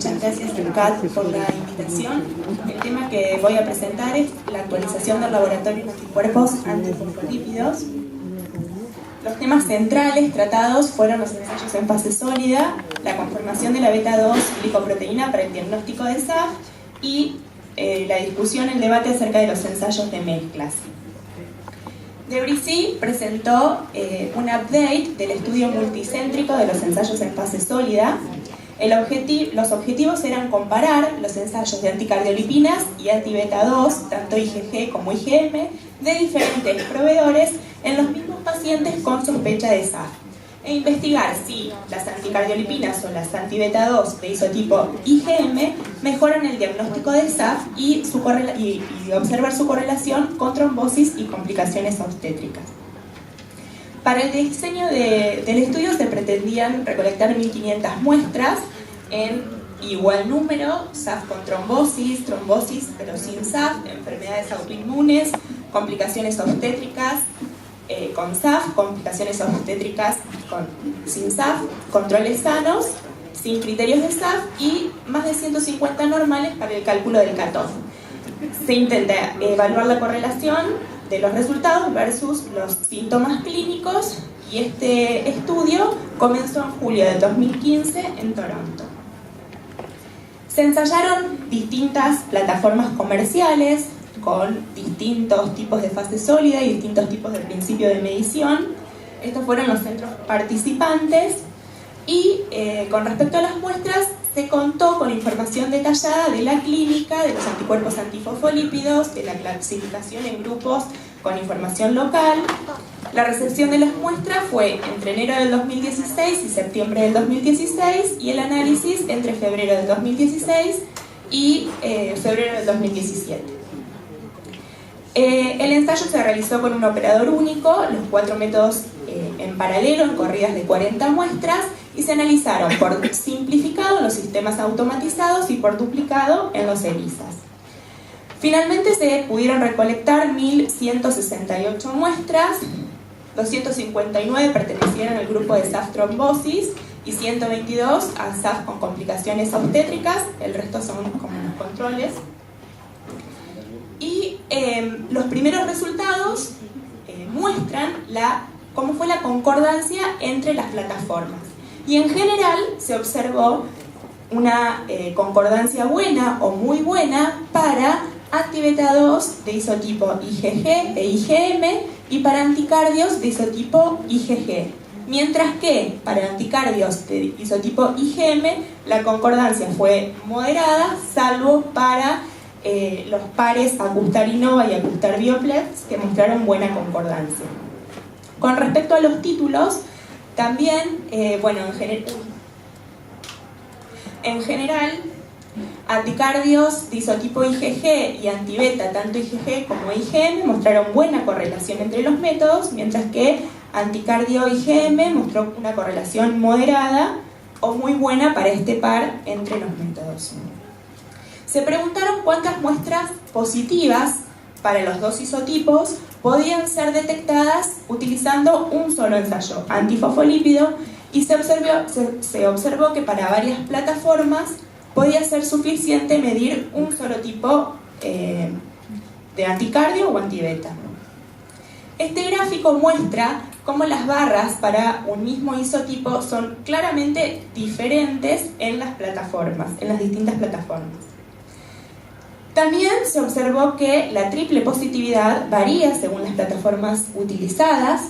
Muchas gracias al CAT por la invitación. El tema que voy a presentar es la actualización del laboratorio de anticuerpos antifosfolípidos. Los temas centrales tratados fueron los ensayos en fase sólida, la conformación de la beta-2 glicoproteína para el diagnóstico de SAF y la discusión, el debate acerca de los ensayos de mezclas. Debrissy presentó un update del estudio multicéntrico de los ensayos en fase sólida. Los objetivos eran comparar los ensayos de anticardiolipinas y anti-beta-2, tanto IgG como IgM, de diferentes proveedores en los mismos pacientes con sospecha de SAF, e investigar si las anticardiolipinas o las anti-beta-2 de isotipo IgM mejoran el diagnóstico de SAF y observar su correlación con trombosis y complicaciones obstétricas. Para el diseño del estudio se pretendían recolectar 1.500 muestras en igual número: SAF con trombosis, trombosis pero sin SAF, enfermedades autoinmunes, complicaciones obstétricas con SAF, complicaciones obstétricas sin SAF, controles sanos, sin criterios de SAF y más de 150 normales para el cálculo del catón. Se intenta evaluar la correlación de los resultados versus los síntomas clínicos, y este estudio comenzó en julio de 2015 en Toronto. Se ensayaron distintas plataformas comerciales con distintos tipos de fase sólida y distintos tipos de principio de medición. Estos fueron los centros participantes y con respecto a las muestras se contó con información detallada de la clínica, de los anticuerpos antifosfolípidos, de la clasificación en grupos con información local. La recepción de las muestras fue entre enero del 2016 y septiembre del 2016 y el análisis entre febrero del 2016 y febrero del 2017. El ensayo se realizó con un operador único, los 4 métodos en paralelo, en corridas de 40 muestras, y se analizaron por simplificado en los sistemas automatizados y por duplicado en los ELISAs. Finalmente se pudieron recolectar 1.168 muestras, 259 pertenecieron al grupo de SAF trombosis y 122 a SAF con complicaciones obstétricas, el resto son como los controles. Y los primeros resultados muestran cómo fue la concordancia entre las plataformas. Y en general se observó una concordancia buena o muy buena para anti-beta-2 de isotipo IgG e IgM y para anticardios de isotipo IgG. Mientras que para anticardios de isotipo IgM la concordancia fue moderada, salvo para los pares Acustar-Innova y Acustar-Bioplex, que mostraron buena concordancia. Con respecto a los títulos, también, en general, anticardios de isotipo IgG y antibeta, tanto IgG como IgM, mostraron buena correlación entre los métodos, mientras que anticardio IgM mostró una correlación moderada o muy buena para este par entre los métodos. Se preguntaron cuántas muestras positivas para los dos isotipos podían ser detectadas utilizando un solo ensayo antifosfolípido, y se observó que para varias plataformas podía ser suficiente medir un solo tipo de anticardio o antibeta. Este gráfico muestra cómo las barras para un mismo isotipo son claramente diferentes en las distintas plataformas. También se observó que la triple positividad varía según las plataformas utilizadas.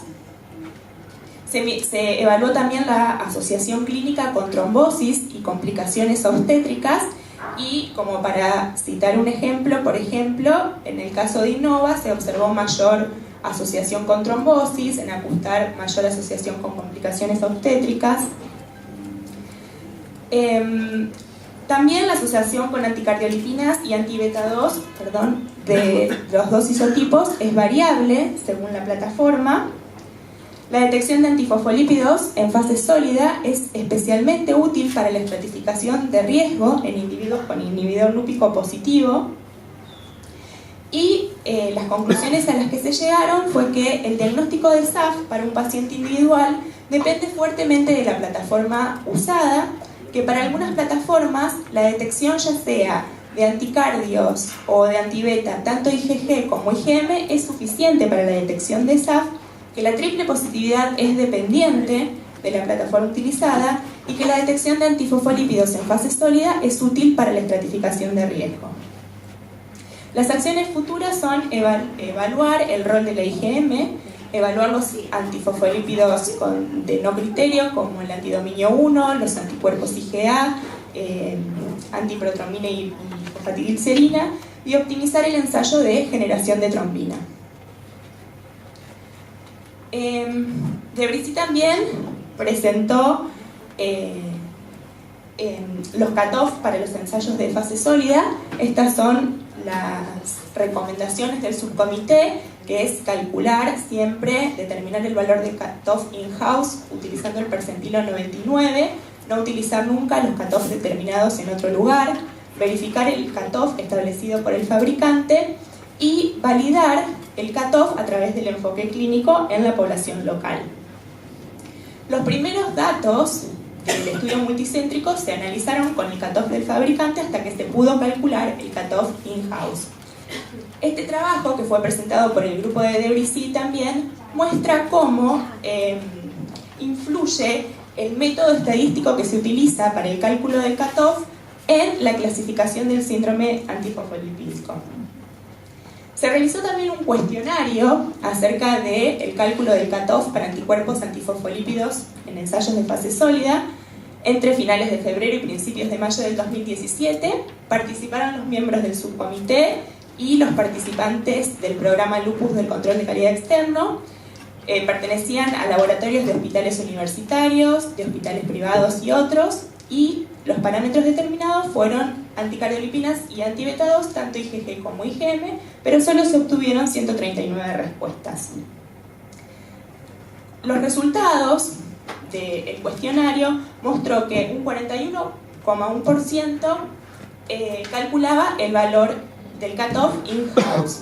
Se evaluó también la asociación clínica con trombosis y complicaciones obstétricas, y como para citar un ejemplo, por ejemplo, en el caso de Innova se observó mayor asociación con trombosis, en Acustar mayor asociación con complicaciones obstétricas. También la asociación con anticardiolipinas y anti-beta-2, de los dos isotipos es variable según la plataforma. La detección de antifosfolípidos en fase sólida es especialmente útil para la estratificación de riesgo en individuos con inhibidor lúpico positivo. Y las conclusiones a las que se llegaron fue que el diagnóstico de SAF para un paciente individual depende fuertemente de la plataforma usada, que para algunas plataformas la detección ya sea de anticardios o de antibeta, tanto IgG como IgM, es suficiente para la detección de SAF, que la triple positividad es dependiente de la plataforma utilizada y que la detección de antifosfolípidos en fase sólida es útil para la estratificación de riesgo. Las acciones futuras son evaluar el rol de la IgM, evaluar los antifosfolípidos de no criterio como el antidominio 1, los anticuerpos IgA, antiprotrombina y fosfatidilcerina, y optimizar el ensayo de generación de trombina. Debrisi también presentó los cutoff para los ensayos de fase sólida. Estas son las recomendaciones del subcomité, que es calcular siempre, determinar el valor de cutoff in-house utilizando el percentilo 99, no utilizar nunca los cutoff determinados en otro lugar, verificar el cutoff establecido por el fabricante y validar el cutoff a través del enfoque clínico en la población local. Los primeros datos del estudio multicéntrico se analizaron con el cutoff del fabricante hasta que se pudo calcular el cutoff in-house. Este trabajo, que fue presentado por el grupo de Debrisi también, muestra cómo influye el método estadístico que se utiliza para el cálculo del cutoff en la clasificación del síndrome antifosfolipídico. Se realizó también un cuestionario acerca del cálculo del cutoff para anticuerpos antifosfolípidos en ensayos de fase sólida. Entre finales de febrero y principios de mayo del 2017 participaron los miembros del subcomité y los participantes del programa Lupus del control de calidad externo. Pertenecían a laboratorios de hospitales universitarios, de hospitales privados y otros, y los parámetros determinados fueron anticardiolipinas y antibeta-2, tanto IgG como IgM, pero solo se obtuvieron 139 respuestas. Los resultados del cuestionario mostró que un 41,1% calculaba el valor del cutoff in-house,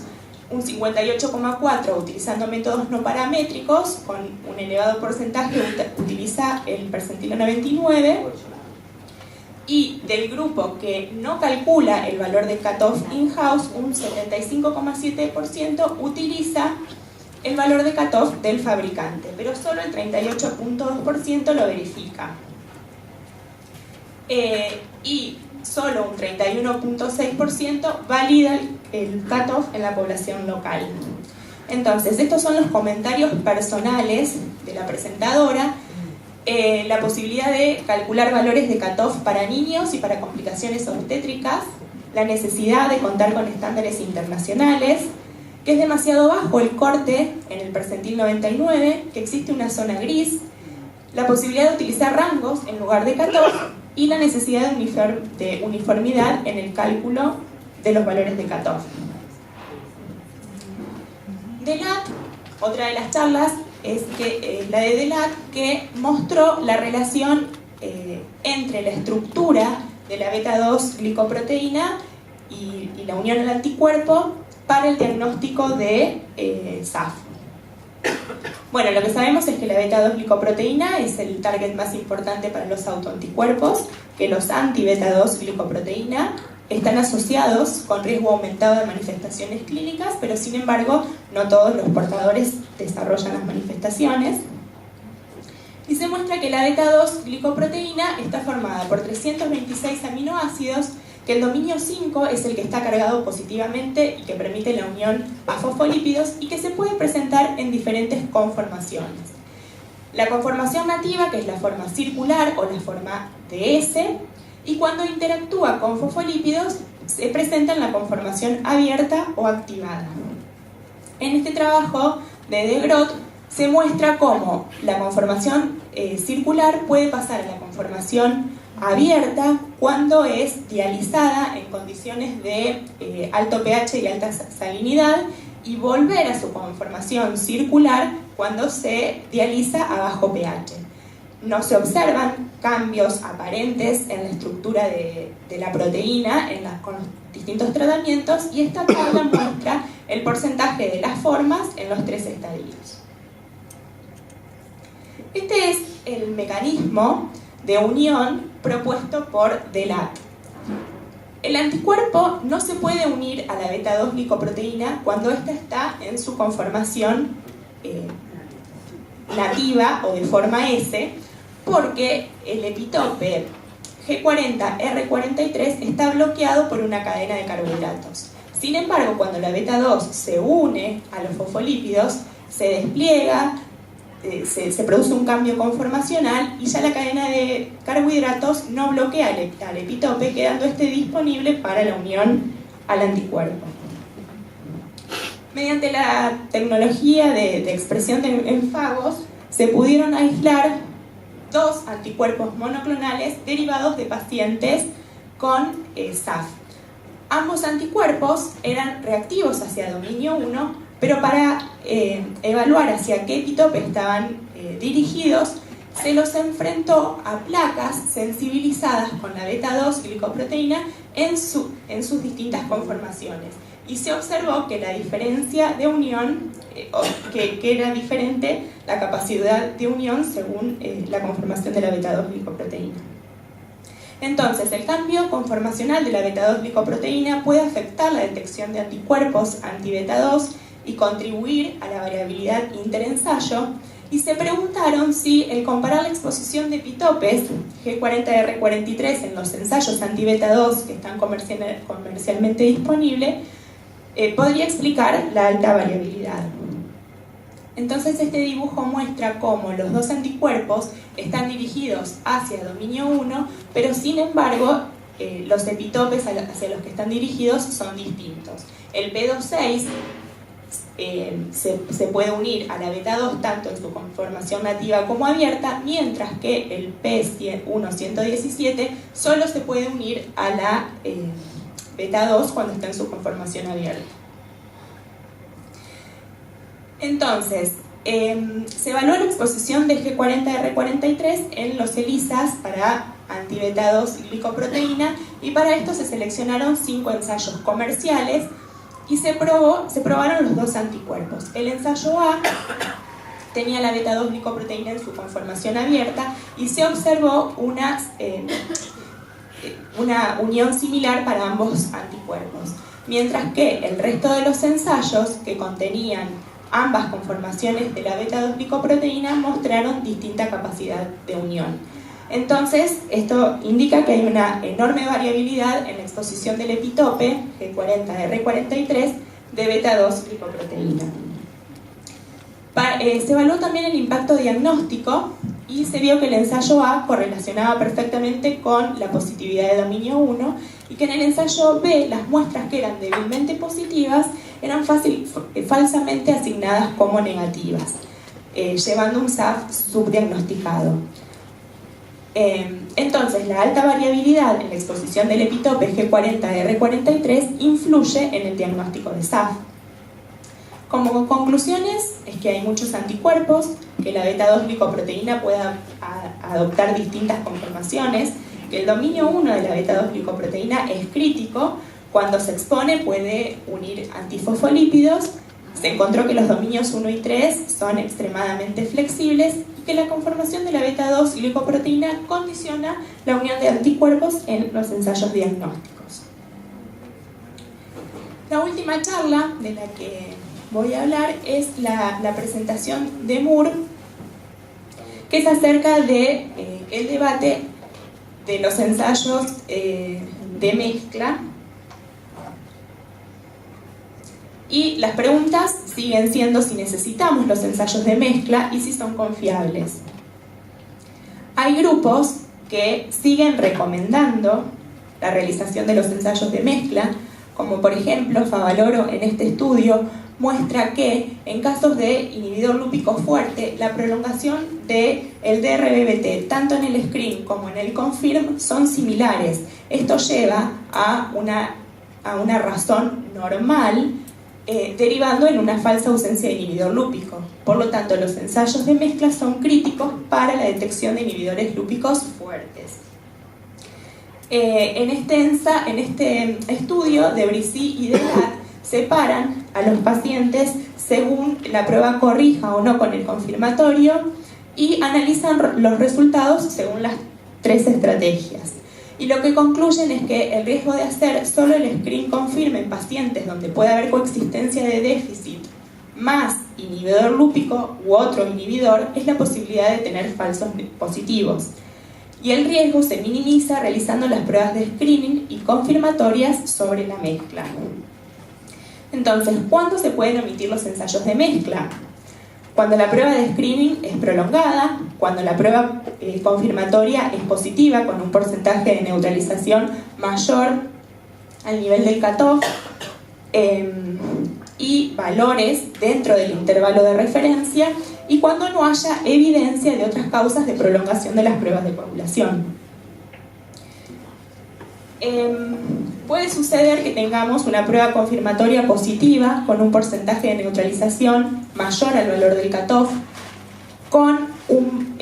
un 58,4% utilizando métodos no paramétricos, con un elevado porcentaje utiliza el percentilo 99, y del grupo que no calcula el valor del cutoff in-house, un 75,7% utiliza el valor de cutoff del fabricante, pero solo el 38,2% lo verifica. Y solo un 31,6% valida el cutoff en la población local. Entonces, estos son los comentarios personales de la presentadora. La posibilidad de calcular valores de cutoff para niños y para complicaciones obstétricas, la necesidad de contar con estándares internacionales, que es demasiado bajo el corte en el percentil 99, que existe una zona gris, la posibilidad de utilizar rangos en lugar de cutoff y la necesidad de uniformidad en el cálculo de los valores de cutoff. DELAT, otra de las charlas, es la de DELAT, que mostró la relación entre la estructura de la beta-2 glicoproteína y la unión al anticuerpo para el diagnóstico de SAF. Bueno, lo que sabemos es que la beta-2 glicoproteína es el target más importante para los autoanticuerpos, que los anti-beta-2 glicoproteína están asociados con riesgo aumentado de manifestaciones clínicas, pero sin embargo no todos los portadores desarrollan las manifestaciones. Y se muestra que la beta-2 glicoproteína está formada por 326 aminoácidos, que el dominio 5 es el que está cargado positivamente y que permite la unión a fosfolípidos y que se puede presentar en diferentes conformaciones. La conformación nativa, que es la forma circular o la forma DS, y cuando interactúa con fosfolípidos se presenta en la conformación abierta o activada. En este trabajo de De Groot se muestra cómo la conformación circular puede pasar a la conformación abierta cuando es dializada en condiciones de alto pH y alta salinidad, y volver a su conformación circular cuando se dializa a bajo pH. No se observan cambios aparentes en la estructura de la proteína con los distintos tratamientos, y esta tabla muestra el porcentaje de las formas en los 3 estadios. Este es el mecanismo de unión propuesto por Delat. El anticuerpo no se puede unir a la beta-2 glicoproteína cuando ésta está en su conformación nativa o de forma S, porque el epitope G40-R43 está bloqueado por una cadena de carbohidratos. Sin embargo, cuando la beta-2 se une a los fosfolípidos, se despliega, se produce un cambio conformacional y ya la cadena de carbohidratos no bloquea al epitope, quedando este disponible para la unión al anticuerpo. Mediante la tecnología de expresión en fagos, se pudieron aislar 2 anticuerpos monoclonales derivados de pacientes con SAF. Ambos anticuerpos eran reactivos hacia dominio 1, pero para evaluar hacia qué epitope estaban dirigidos, se los enfrentó a placas sensibilizadas con la beta-2 glicoproteína en sus distintas conformaciones. Y se observó que la diferencia de unión, que era diferente la capacidad de unión según la conformación de la beta-2 glicoproteína. Entonces, el cambio conformacional de la beta-2 glicoproteína puede afectar la detección de anticuerpos anti-beta-2 y contribuir a la variabilidad interensayo, y se preguntaron si el comparar la exposición de epitopes G40-R43 en los ensayos anti-beta-2 que están comercialmente disponibles podría explicar la alta variabilidad. Entonces este dibujo muestra cómo los 2 anticuerpos están dirigidos hacia dominio 1, pero sin embargo los epitopes hacia los que están dirigidos son distintos. El P26 se puede unir a la beta-2 tanto en su conformación nativa como abierta, mientras que el P1-117 solo se puede unir a la beta-2 cuando está en su conformación abierta. Entonces, se evaluó la exposición de G40-R43 en los ELISAs para anti-beta-2 glicoproteína, y para esto se seleccionaron 5 ensayos comerciales y se probaron los 2 anticuerpos. El ensayo A tenía la beta-2 glicoproteína en su conformación abierta y se observó una unión similar para ambos anticuerpos, mientras que el resto de los ensayos que contenían ambas conformaciones de la beta-2 glicoproteína mostraron distinta capacidad de unión. Entonces, esto indica que hay una enorme variabilidad en la exposición del epitope G40-R43 de beta-2 glicoproteína. Se evaluó también el impacto diagnóstico y se vio que el ensayo A correlacionaba perfectamente con la positividad de dominio 1 y que en el ensayo B las muestras que eran débilmente positivas eran falsamente asignadas como negativas, llevando un SAF subdiagnosticado. Entonces, la alta variabilidad en la exposición del epitope G40-R43 influye en el diagnóstico de SAF. Como conclusiones, es que hay muchos anticuerpos, que la beta-2 glicoproteína puede adoptar distintas conformaciones, que el dominio 1 de la beta-2 glicoproteína es crítico, cuando se expone puede unir antifosfolípidos. Se encontró que los dominios 1 y 3 son extremadamente flexibles y que la conformación de la beta-2 glicoproteína condiciona la unión de anticuerpos en los ensayos diagnósticos. La última charla de la que voy a hablar es la presentación de Moore, que es acerca de el debate de los ensayos de mezcla. Y las preguntas siguen siendo si necesitamos los ensayos de mezcla y si son confiables. Hay grupos que siguen recomendando la realización de los ensayos de mezcla, como por ejemplo Favaloro en este estudio muestra que en casos de inhibidor lúpico fuerte, la prolongación del DRBBT, tanto en el screen como en el confirm, son similares. Esto lleva a una razón normal, derivando en una falsa ausencia de inhibidor lúpico. Por lo tanto, los ensayos de mezcla son críticos para la detección de inhibidores lúpicos fuertes. En este estudio de Brissi y de Delat separan a los pacientes según la prueba corrija o no con el confirmatorio y analizan los resultados según las 3 estrategias. Y lo que concluyen es que el riesgo de hacer solo el screen confirme en pacientes donde puede haber coexistencia de déficit más inhibidor lúpico u otro inhibidor es la posibilidad de tener falsos positivos. Y el riesgo se minimiza realizando las pruebas de screening y confirmatorias sobre la mezcla. Entonces, ¿cuándo se pueden omitir los ensayos de mezcla? Cuando la prueba de screening es prolongada, cuando la prueba confirmatoria es positiva con un porcentaje de neutralización mayor al nivel del cutoff y valores dentro del intervalo de referencia, y cuando no haya evidencia de otras causas de prolongación de las pruebas de coagulación. Puede suceder que tengamos una prueba confirmatoria positiva con un porcentaje de neutralización mayor al valor del cutoff, con un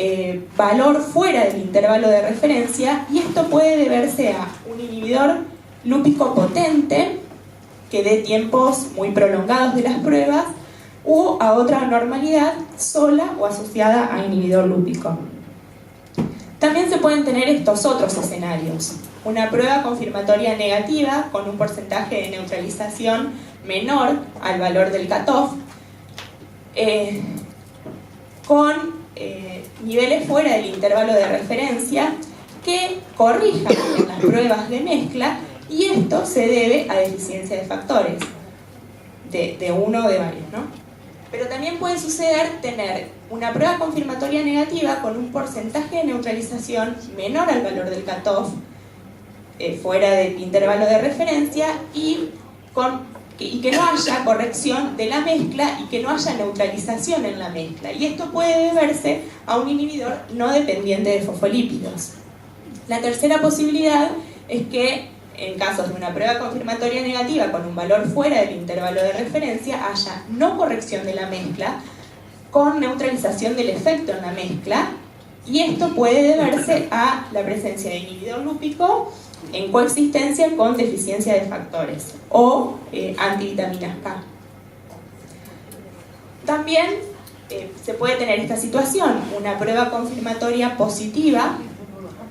valor fuera del intervalo de referencia, y esto puede deberse a un inhibidor lúpico potente que dé tiempos muy prolongados de las pruebas, o a otra anormalidad sola o asociada a inhibidor lúpico. También se pueden tener estos otros escenarios: una prueba confirmatoria negativa con un porcentaje de neutralización menor al valor del cutoff, con niveles fuera del intervalo de referencia que corrijan en las pruebas de mezcla, y esto se debe a deficiencia de factores, de uno o de varios, ¿no? Pero también puede suceder tener una prueba confirmatoria negativa con un porcentaje de neutralización menor al valor del cutoff, fuera del intervalo de referencia, y que no haya corrección de la mezcla y que no haya neutralización en la mezcla. Y esto puede deberse a un inhibidor no dependiente de fosfolípidos. La tercera posibilidad es que en casos de una prueba confirmatoria negativa con un valor fuera del intervalo de referencia haya no corrección de la mezcla con neutralización del efecto en la mezcla, y esto puede deberse a la presencia de inhibidor lúpico en coexistencia con deficiencia de factores o antivitaminas K. También se puede tener esta situación: una prueba confirmatoria positiva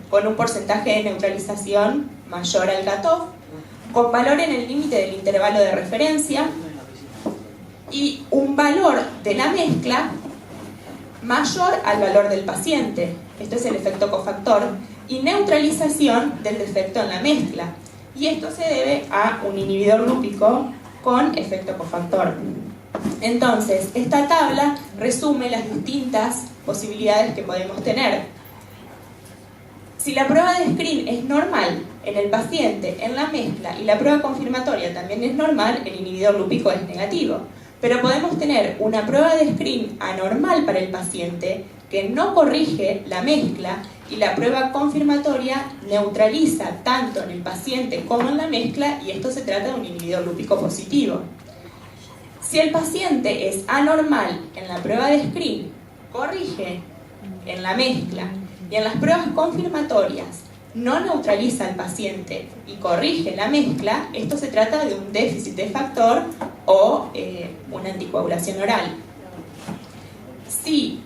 con un porcentaje de neutralización mayor al cutoff, con valor en el límite del intervalo de referencia y un valor de la mezcla mayor al valor del paciente. Esto es el efecto cofactor, y neutralización del defecto en la mezcla. Y esto se debe a un inhibidor lúpico con efecto cofactor. Entonces, esta tabla resume las distintas posibilidades que podemos tener. Si la prueba de screen es normal en el paciente, en la mezcla, y la prueba confirmatoria también es normal, el inhibidor lúpico es negativo. Pero podemos tener una prueba de screen anormal para el paciente que no corrige la mezcla, y la prueba confirmatoria neutraliza tanto en el paciente como en la mezcla, y esto se trata de un inhibidor lúpico positivo. Si el paciente es anormal en la prueba de screen, corrige en la mezcla, y en las pruebas confirmatorias no neutraliza al paciente y corrige la mezcla, esto se trata de un déficit de factor o una anticoagulación oral. Si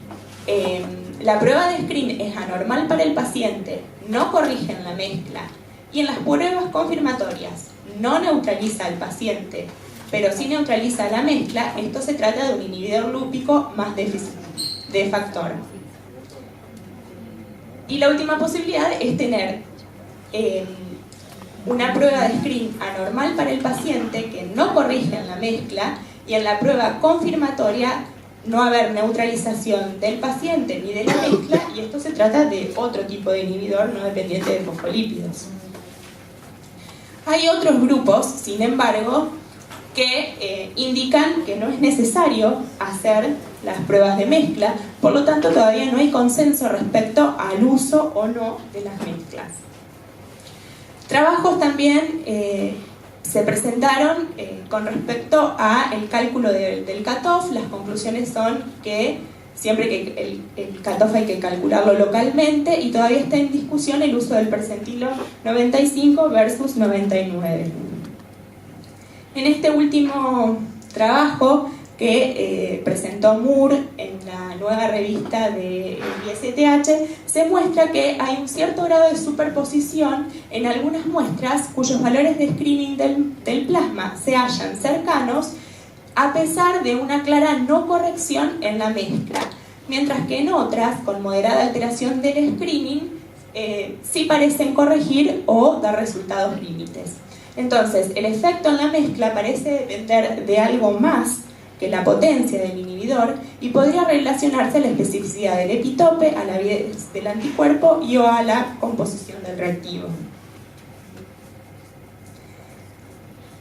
la prueba de screen es anormal para el paciente, no corrige en la mezcla, y en las pruebas confirmatorias no neutraliza al paciente, pero sí neutraliza la mezcla, esto se trata de un inhibidor lúpico más déficit de factor. Y la última posibilidad es tener una prueba de screen anormal para el paciente que no corrige en la mezcla, y en la prueba confirmatoria no haber neutralización del paciente ni de la mezcla, y esto se trata de otro tipo de inhibidor no dependiente de fosfolípidos. Hay otros grupos, sin embargo, que indican que no es necesario hacer las pruebas de mezcla, por lo tanto todavía no hay consenso respecto al uso o no de las mezclas. Trabajos también se presentaron con respecto al cálculo del cutoff. Las conclusiones son que siempre que el cutoff hay que calcularlo localmente, y todavía está en discusión el uso del percentilo 95 versus 99. En este último trabajo que presentó Moore en en la nueva revista del ISTH, se muestra que hay un cierto grado de superposición en algunas muestras cuyos valores de screening del plasma se hallan cercanos, a pesar de una clara no corrección en la mezcla, mientras que en otras, con moderada alteración del screening, sí parecen corregir o dar resultados límites. Entonces, el efecto en la mezcla parece depender de algo más que la potencia del inhibidor y podría relacionarse a la especificidad del epitope, a la avidez del anticuerpo y o a la composición del reactivo.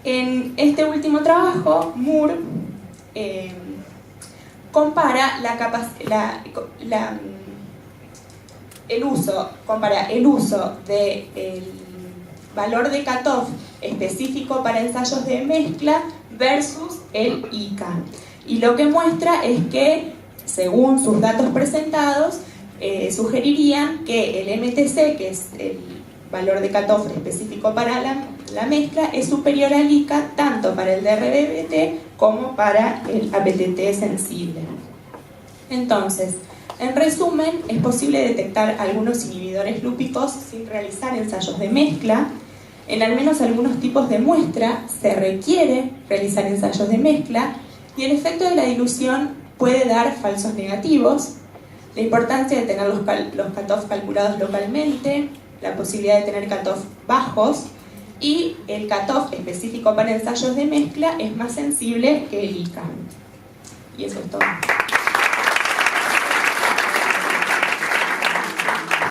En este último trabajo, Moore compara el uso del valor de cutoff específico para ensayos de mezcla versus el ICA. Y lo que muestra es que, según sus datos presentados, sugerirían que el MTC, que es el valor de cutoff específico para la mezcla, es superior al ICA tanto para el DRBT como para el APTT sensible. Entonces, en resumen, es posible detectar algunos inhibidores lúpicos sin realizar ensayos de mezcla. En al menos algunos tipos de muestra se requiere realizar ensayos de mezcla y el efecto de la dilución puede dar falsos negativos. La importancia de tener los cutoff calculados localmente, la posibilidad de tener cutoff bajos y el cutoff específico para ensayos de mezcla es más sensible que el ICA. Y eso es todo.